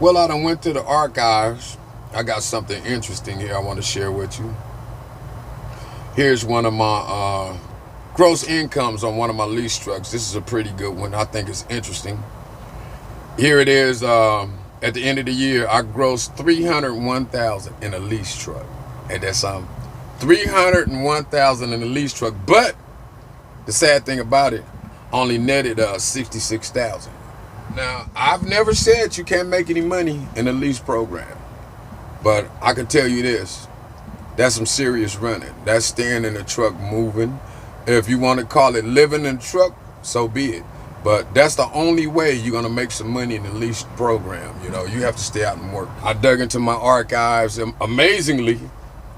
Well, I done went to the archives. I got something interesting here I want to share with you. Here's one of my gross incomes on one of my lease trucks. This is a pretty good one. I think it's interesting. Here it is. At the end of the year, I grossed $301,000 in a lease truck. And that's $301,000 in a lease truck. But the sad thing about it, only netted $66,000. Now, I've never said you can't make any money in a lease program, but I can tell you this: that's some serious running. That's staying in the truck moving. If you want to call it living in the truck, so be it. But that's the only way you're gonna make some money in the lease program. You know, you have to stay out and work. I dug into my archives, and amazingly,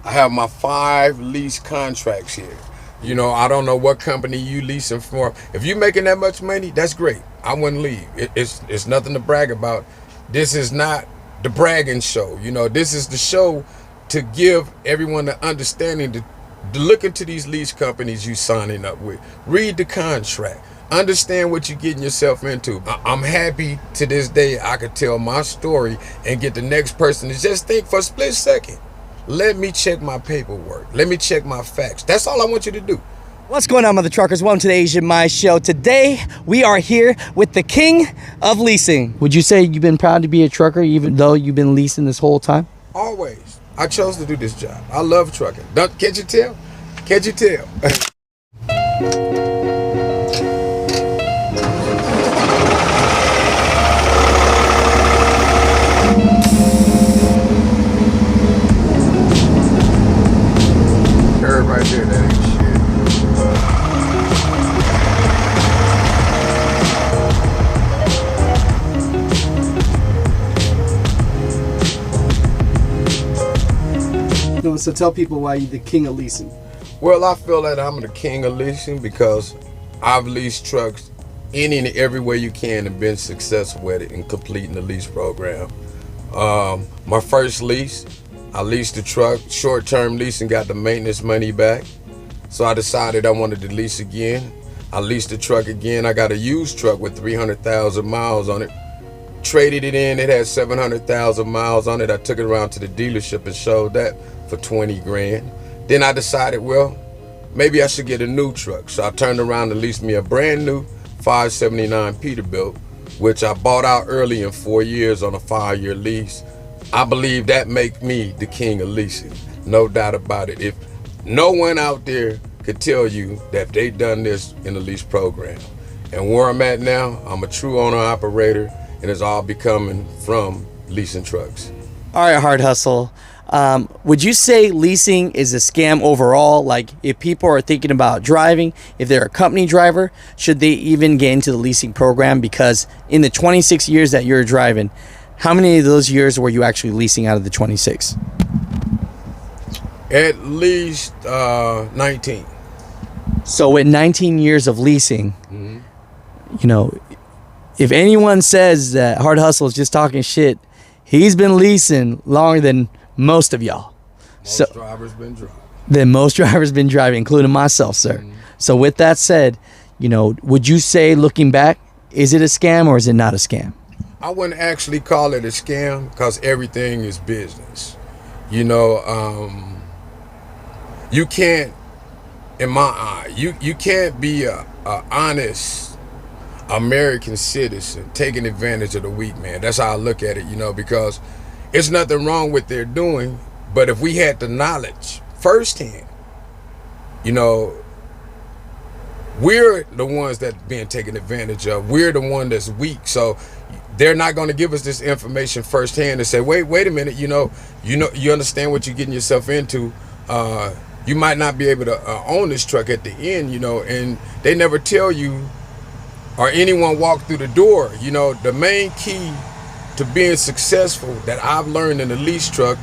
I have my 5 lease contracts here. You know, I don't know what company you leasing for. If you're making that much money, that's great. I wouldn't leave. It's nothing to brag about. This is not the bragging show. You know, this is the show to give everyone the understanding to look into these lease companies you signing up with. Read the contract. Understand what you're getting yourself into. I'm happy to this day I could tell my story and get the next person to just think for a split second. Let me check my paperwork. Let me check my facts. That's all I want you to do. What's going on, mother truckers? Welcome to the Asian Mai Show. Today, we are here with the king of leasing. Would you say you've been proud to be a trucker even though you've been leasing this whole time? Always. I chose to do this job. I love trucking. Can't you tell? Can't you tell? Right there, that ain't shit. No, so tell people why you're the king of leasing. Well, I feel that I'm the king of leasing because I've leased trucks any and every way you can and been successful with it in completing the lease program. My first lease, I leased the truck, short-term lease, and got the maintenance money back. So I decided I wanted to lease again. I leased the truck again. I got a used truck with 300,000 miles on it. Traded it in, it had 700,000 miles on it. I took it around to the dealership and showed that for 20 grand. Then I decided, well, maybe I should get a new truck. So I turned around and leased me a brand new 579 Peterbilt, which I bought out early in 4 years on a 5-year lease. I believe that make me the king of leasing, no doubt about it. If no one out there could tell you that they done this in the lease program. And where I'm at now, I'm a true owner operator, and it's all becoming from leasing trucks. All right, Hard Hustle. Would you say leasing is a scam overall? Like, if people are thinking about driving, if they're a company driver, should they even get into the leasing program? Because in the 26 years that you're driving, how many of those years were you actually leasing out of the 26? At least 19. So in 19 years of leasing, you know, if anyone says that Hard Hustle is just talking shit, he's been leasing longer than most of y'all. Most drivers been driving. Then most drivers been driving, including myself, sir. So with that said, you know, would you say, looking back, is it a scam or is it not a scam? I wouldn't actually call it a scam because everything is business. You know, you can't, in my eye, you can't be a honest American citizen taking advantage of the weak man. That's how I look at it, you know, because it's nothing wrong with they're doing, but if we had the knowledge firsthand, you know, we're the ones that being taken advantage of. We're the one that's weak. So they're not going to give us this information firsthand and say, wait a minute, you understand what you're getting yourself into. You might not be able to own this truck at the end, you know, and they never tell you or anyone walk through the door. You know, the main key to being successful that I've learned in the lease truck,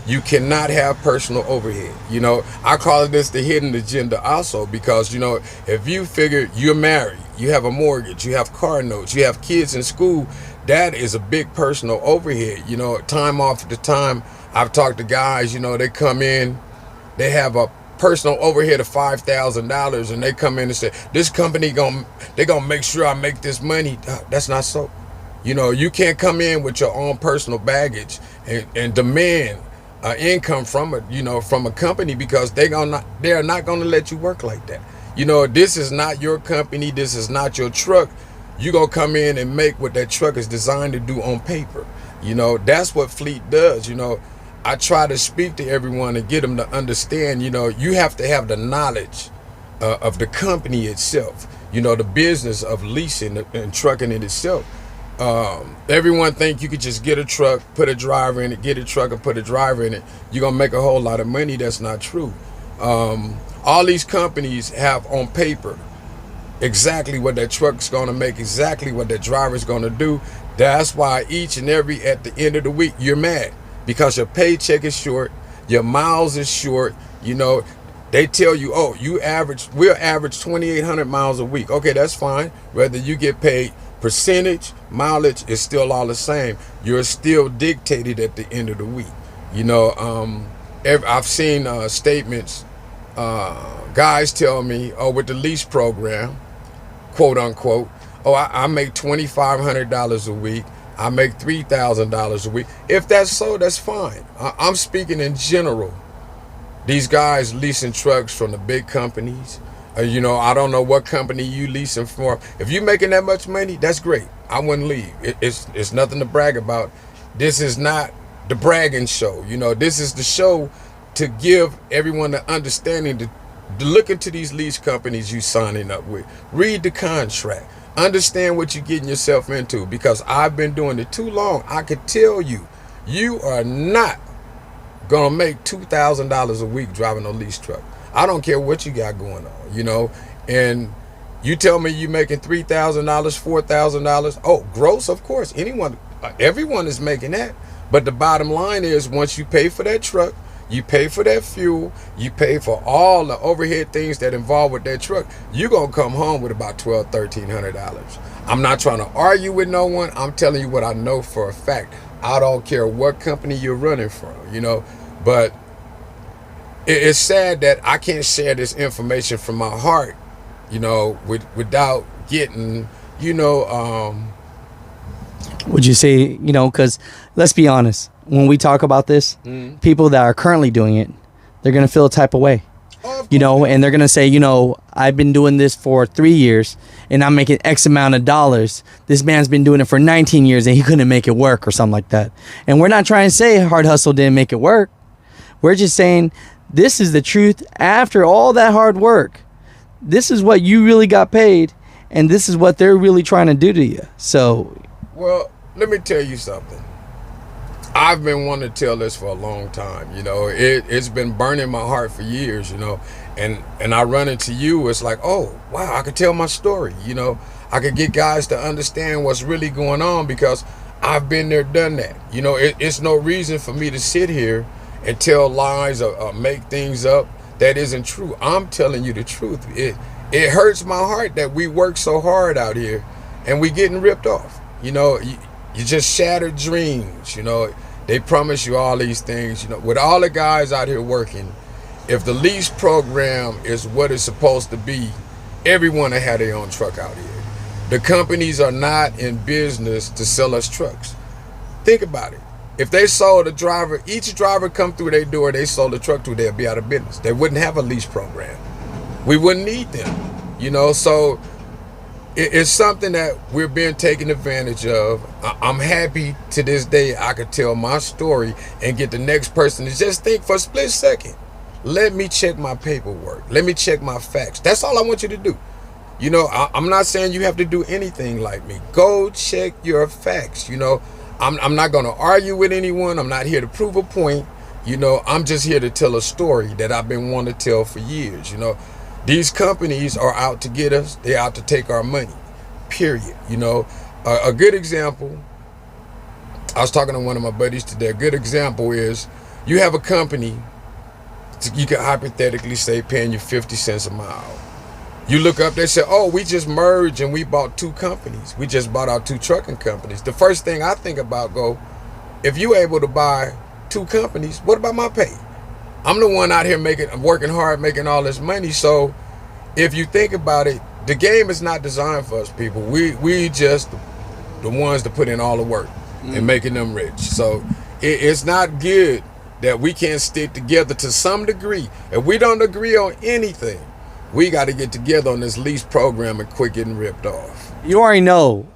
you cannot have personal overhead. You know, I call this the hidden agenda also, because, you know, if you figure you're married, you have a mortgage, you have car notes, you have kids in school, that is a big personal overhead. You know, time off the time, I've talked to guys, you know, they come in, they have a personal overhead of $5,000 and they come in and say, this company they're gonna make sure I make this money. That's not so. You know, you can't come in with your own personal baggage and demand income from a, you know, from a company, because they are not gonna let you work like that. You know, this is not your company. This is not your truck. You gonna come in and make what that truck is designed to do on paper. You know, that's what fleet does. You know, I try to speak to everyone and get them to understand, you know, you have to have the knowledge of the company itself, you know, the business of leasing and trucking in itself. Everyone think you could just get a truck, put a driver in it, get a truck and put a driver in it. You're going to make a whole lot of money. That's not true. All these companies have on paper exactly what that truck's going to make, exactly what that driver's going to do. That's why each and every, at the end of the week, you're mad because your paycheck is short, your miles is short. You know, they tell you, oh, we'll average 2,800 miles a week. Okay, that's fine. Whether you get paid percentage, mileage, is still all the same. You're still dictated at the end of the week. You know, I've seen statements, guys tell me, oh, with the lease program, quote unquote, oh, I make $2,500 a week. I make $3,000 a week. If that's so, that's fine. I'm speaking in general. These guys leasing trucks from the big companies. You know, I don't know what company you leasing for. If you making that much money, that's great. I wouldn't leave. It's nothing to brag about. This is not the bragging show. You know, this is the show to give everyone the understanding to look into these lease companies you signing up with. Read the contract. Understand what you're getting yourself into, because I've been doing it too long. I could tell you, you are not gonna make $2,000 a week driving a lease truck. I don't care what you got going on, you know. And you tell me you making $3,000, $4,000. Oh, gross, of course. Everyone is making that. But the bottom line is, once you pay for that truck, you pay for that fuel, you pay for all the overhead things that involve with that truck, you're going to come home with about $1,200, $1,300. I'm not trying to argue with no one. I'm telling you what I know for a fact. I don't care what company you're running from, you know. But it's sad that I can't share this information from my heart, you know, without getting, you know. Would you say, you know, because let's be honest, when we talk about this, people that are currently doing it, they're going to feel a type of way, you know, and they're going to say, you know, I've been doing this for 3 years and I'm making X amount of dollars. This man's been doing it for 19 years and he couldn't make it work or something like that. And we're not trying to say hard hustle didn't make it work. We're just saying this is the truth. After all that hard work, this is what you really got paid, and this is what they're really trying to do to you. So, well, let me tell you something. I've been wanting to tell this for a long time. You know, it's been burning my heart for years, you know, and I run into you. It's like, oh, wow, I could tell my story. You know, I could get guys to understand what's really going on, because I've been there, done that. You know, it's no reason for me to sit here and tell lies or make things up that isn't true. I'm telling you the truth. It hurts my heart that we work so hard out here and we getting ripped off. You know, you just shattered dreams. You know, they promise you all these things. You know, with all the guys out here working, if the lease program is what it's supposed to be, everyone will have their own truck out here. The companies are not in business to sell us trucks. Think about it. If they sold a driver, each driver come through their door, they sold a truck to, they'd be out of business. They wouldn't have a lease program. We wouldn't need them, you know. So it's something that we're being taken advantage of. I'm happy to this day I could tell my story and get the next person to just think for a split second. Let me check my paperwork. Let me check my facts. That's all I want you to do. You know, I'm not saying you have to do anything like me. Go check your facts, you know. I'm not going to argue with anyone. I'm not here to prove a point. You know, I'm just here to tell a story that I've been wanting to tell for years. You know, these companies are out to get us. They're out to take our money, period. You know, a good example, I was talking to one of my buddies today. A good example is you have a company, you could hypothetically say paying you 50 cents a mile. You look up, they say, oh, we just merged and we bought 2 companies. We just bought our 2 trucking companies. The first thing I think about, if you're able to buy 2 companies, what about my pay? I'm the one out here working hard, making all this money. So if you think about it, the game is not designed for us people. We just the ones that put in all the work and making them rich. So it's not good that we can't stick together to some degree. If we don't agree on anything, we got to get together on this lease program and quit getting ripped off. You already know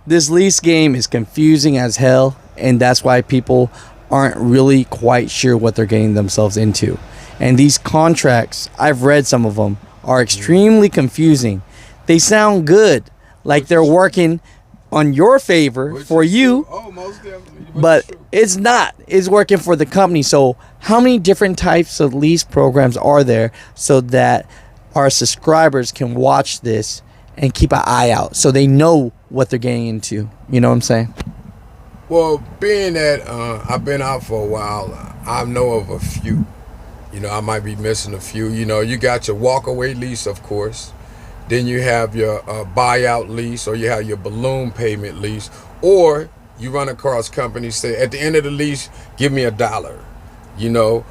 this lease game is confusing as hell, and that's why people aren't really quite sure what they're getting themselves into. And these contracts, I've read some of them, are extremely confusing. They sound good, like they're working on your favor for you, most definitely. but it's not. It's working for the company. So how many different types of lease programs are there so that our subscribers can watch this and keep an eye out so they know what they're getting into? You know what I'm saying? Well, being that I've been out for a while, I know of a few. You know, I might be missing a few. You know, you got your walkaway lease, of course. Then you have your buyout lease, or you have your balloon payment lease, or you run across companies say, at the end of the lease, give me $1, you know,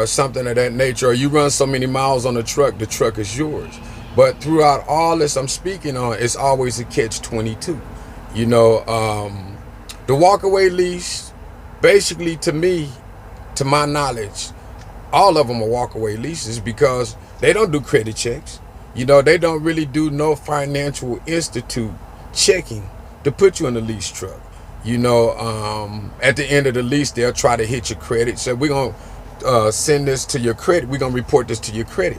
something of that nature. Or you run so many miles on the truck is yours. But throughout all this I'm speaking on, it's always a catch-22. You know, the walkaway lease, basically to me, to my knowledge, all of them are walkaway leases because they don't do credit checks. You know, they don't really do no financial institute checking to put you in a lease truck. You know, at the end of the lease, they'll try to hit your credit. So we're going to send this to your credit. We're going to report this to your credit.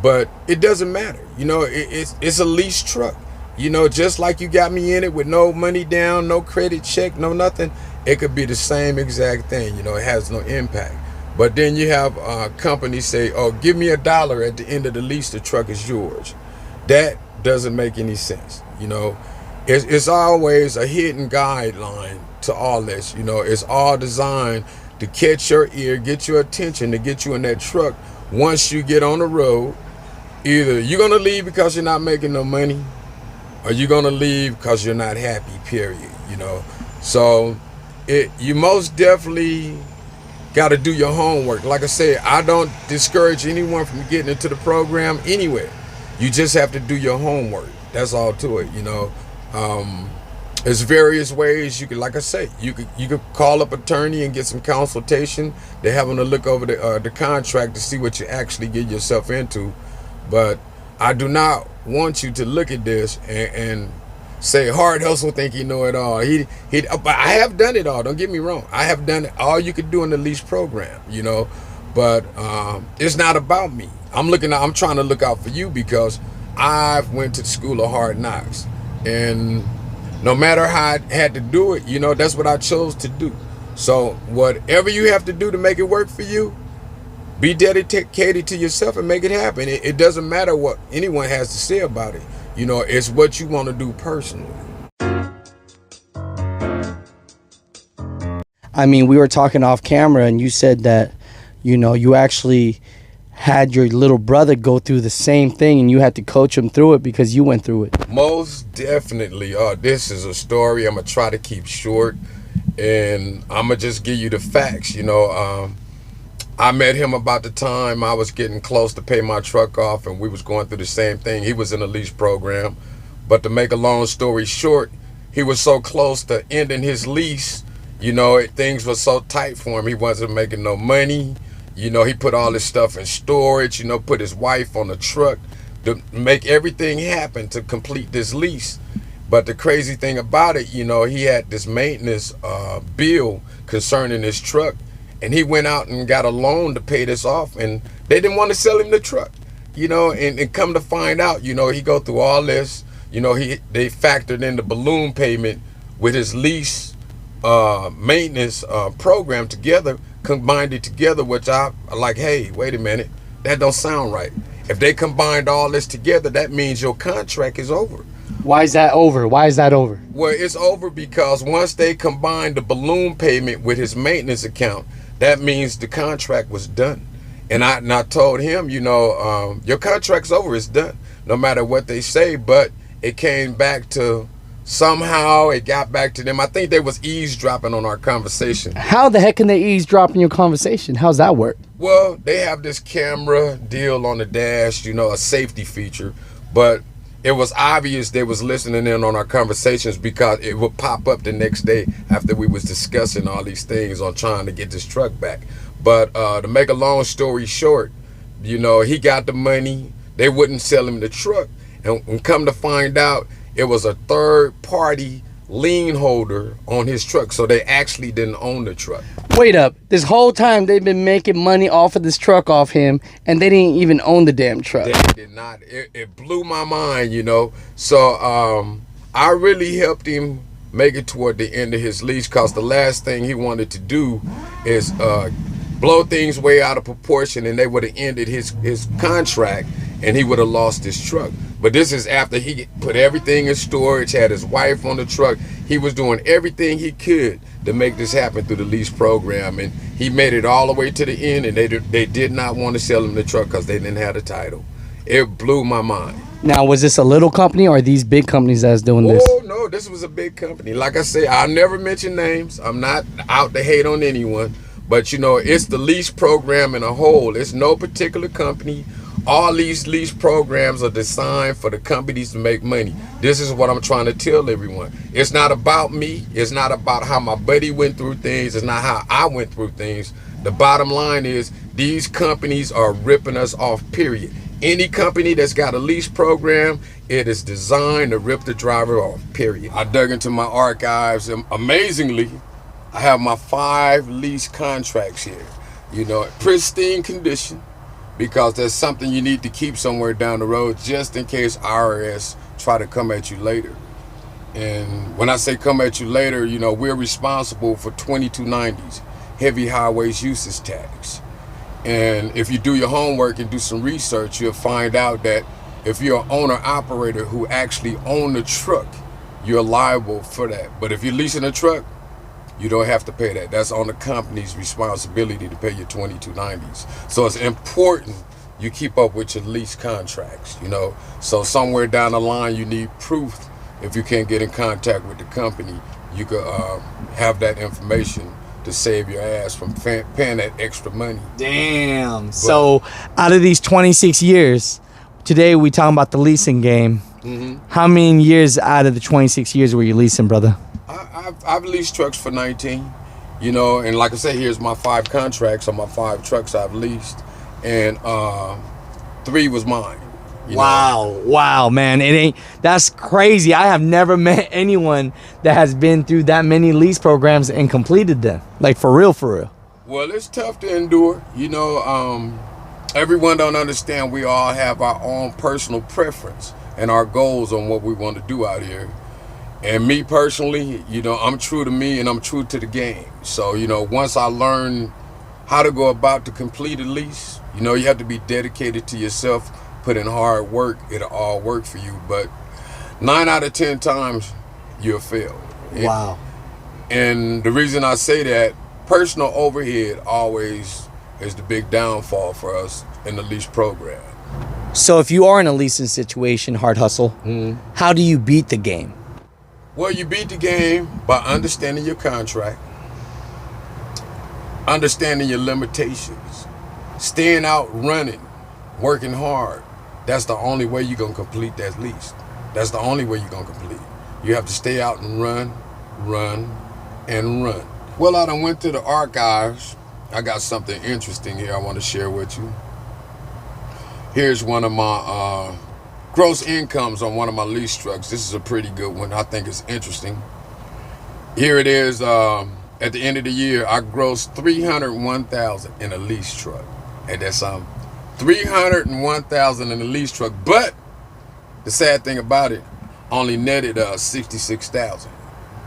But it doesn't matter. You know, it's a lease truck. You know, just like you got me in it with no money down, no credit check, no nothing, it could be the same exact thing. You know, it has no impact. But then you have companies say, oh, give me $1 at the end of the lease, the truck is yours. That doesn't make any sense. You know, it's always a hidden guideline to all this. You know, it's all designed to catch your ear, get your attention, to get you in that truck. Once you get on the road, either you're going to leave because you're not making no money, or you're going to leave because you're not happy, period. You know, so you most definitely got to do your homework. Like I said, I don't discourage anyone from getting into the program anywhere. You just have to do your homework. That's all to it. You know, there's various ways you could, like I say, you could call up attorney and get some consultation. They're having to look over the contract to see what you actually get yourself into. But I do not want you to look at this and say hard hustle, think you know it all. But I have done it all. Don't get me wrong. I have done it all you could do in the lease program, you know. But it's not about me. I'm trying to look out for you because I've went to the school of hard knocks, and no matter how I had to do it, you know, that's what I chose to do. So whatever you have to do to make it work for you, be dedicated to yourself and make it happen. It doesn't matter what anyone has to say about it. You know, it's what you want to do personally. I mean, we were talking off camera and you said that, you know, you actually had your little brother go through the same thing and you had to coach him through it because you went through it. Most definitely. This is a story I'm going to try to keep short, and I'm going to just give you the facts. You know, I met him about the time I was getting close to pay my truck off, and we was going through the same thing. He was in a lease program, but to make a long story short, he was so close to ending his lease. You know, things were so tight for him. He wasn't making no money. You know, he put all his stuff in storage, you know, put his wife on the truck to make everything happen to complete this lease. But the crazy thing about it, you know, he had this maintenance bill concerning his truck, and he went out and got a loan to pay this off, and they didn't want to sell him the truck, you know, and come to find out, you know, he go through all this, you know, they factored in the balloon payment with his lease maintenance program together, combined it together, which I like, hey, wait a minute, that don't sound right. If they combined all this together, that means your contract is over. Why is that over? Why is that over? Well, it's over because once they combined the balloon payment with his maintenance account, that means the contract was done. And I told him, you know, your contract's over, it's done, no matter what they say. But it came back to, somehow it got back to them. I think they was eavesdropping on our conversation. How the heck can they eavesdrop in your conversation? How's that work? Well, they have this camera deal on the dash, you know, a safety feature. But it was obvious they was listening in on our conversations because it would pop up the next day after we was discussing all these things on trying to get this truck back. But to make a long story short, he got the money. They wouldn't sell him the truck. And come to find out, it was a third party lien holder on his truck. So they actually didn't own the truck. Wait up. This whole time they've been making money off of this truck off him, and they didn't even own the damn truck. They did not. It blew my mind, So I really helped him make it toward the end of his lease, because the last thing he wanted to do is blow things way out of proportion, and they would have ended his contract, and he would have lost his truck. But this is after he put everything in storage, had his wife on the truck. He was doing everything he could to make this happen through the lease program, and he made it all the way to the end, and they did not want to sell him the truck because they didn't have the title. It blew my mind. Now, was this a little company or are these big companies that's doing this? Oh, no, this was a big company. Like I say, I'll never mention names. I'm not out to hate on anyone. But, it's the lease program in a whole. It's no particular company. All these lease programs are designed for the companies to make money. This is what I'm trying to tell everyone. It's not about me. It's not about how my buddy went through things. It's not how I went through things. The bottom line is these companies are ripping us off, period. Any company that's got a lease program, it is designed to rip the driver off, period. I dug into my archives, and amazingly, I have my 5 lease contracts here, pristine condition, because there's something you need to keep somewhere down the road just in case IRS try to come at you later. And when I say come at you later, we're responsible for 2290s, heavy highways usage tax. And if you do your homework and do some research, you'll find out that if you're an owner-operator who actually own the truck, you're liable for that. But if you're leasing a truck, you don't have to pay that. That's on the company's responsibility to pay your 2290s. So it's important you keep up with your lease contracts, So somewhere down the line, you need proof. If you can't get in contact with the company, you could have that information to save your ass from paying that extra money. Damn. So out of these 26 years, today we talking about the leasing game. Mm-hmm. How many years out of the 26 years were you leasing, brother? I've leased trucks for 19, and like I said, here's my 5 contracts on my 5 trucks I've leased, and 3 was mine. Wow, man. That's crazy. I have never met anyone that has been through that many lease programs and completed them. Like, for real. Well, it's tough to endure. Everyone don't understand we all have our own personal preference and our goals on what we want to do out here. And me personally, I'm true to me and I'm true to the game. So, once I learned how to go about to complete a lease, you have to be dedicated to yourself, put in hard work, it'll all work for you. But 9 out of 10 times, you'll fail. Wow. And the reason I say that, personal overhead always is the big downfall for us in the lease program. So if you are in a leasing situation, hard hustle, how do you beat the game? Well, you beat the game by understanding your contract, understanding your limitations, staying out running, working hard. That's the only way you're going to complete that lease. That's the only way you're going to complete it. You have to stay out and run. Well, I done went to the archives. I got something interesting here I want to share with you. Here's one of my gross incomes on one of my lease trucks. This is a pretty good one. I think it's interesting. Here it is. At the end of the year, I grossed $301,000 in a lease truck. And that's $301,000 in a lease truck. But the sad thing about it, only netted $66,000.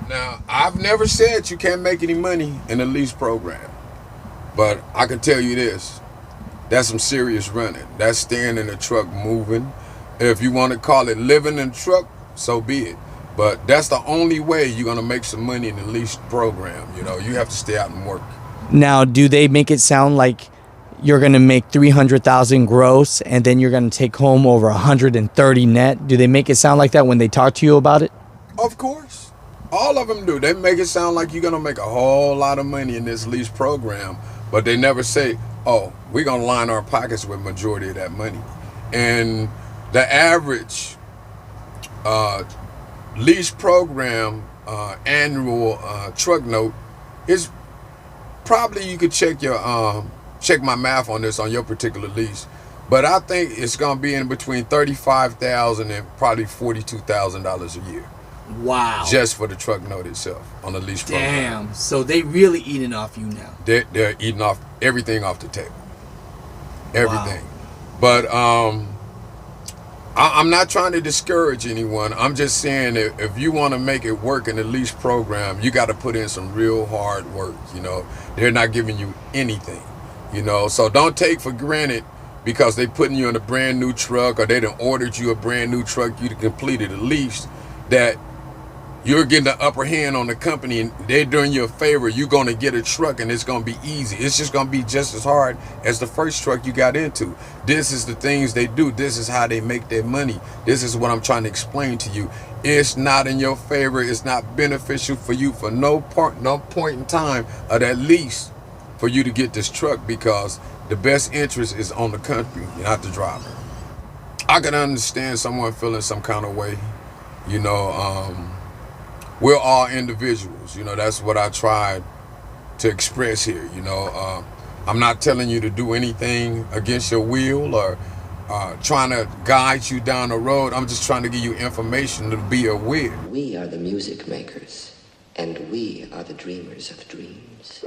Now, I've never said you can't make any money in a lease program, but I can tell you this: that's some serious running. That's staying in the truck moving. If you want to call it living in the truck, so be it. But that's the only way you're gonna make some money in the lease program. You have to stay out and work. Now, do they make it sound like you're going to make $300,000 gross and then you're going to take home over $130 net? Do they make it sound like that when they talk to you about it? Of course. All of them do. They make it sound like you're going to make a whole lot of money in this lease program, but they never say, oh, we're going to line our pockets with majority of that money. And the average lease program annual truck note is probably, you could check your check my math on this on your particular lease, but I think it's gonna be in between $35,000 and probably $42,000 a year. Wow. Just for the truck note itself on the lease program. Damn. So they really eating off you now. They're eating off everything off the table. Everything. Wow. But I'm not trying to discourage anyone. I'm just saying that if you want to make it work in the lease program, you got to put in some real hard work. You know, they're not giving you anything. You know, so don't take for granted because they putting you in a brand new truck or they done ordered you a brand new truck, you to complete it at least, that you're getting the upper hand on the company and they're doing you a favor. You're going to get a truck and it's going to be easy. It's just going to be just as hard as the first truck you got into. This is the things they do. This is how they make their money. This is what I'm trying to explain to you. It's not in your favor. It's not beneficial for you for no point in time of that lease for you to get this truck, because the best interest is on the company, not the driver. I can understand someone feeling some kind of way, you know. We're all individuals, you know. That's what I tried to express here, you know. I'm not telling you to do anything against your will or trying to guide you down the road. I'm just trying to give you information to be aware. We are the music makers, and we are the dreamers of dreams.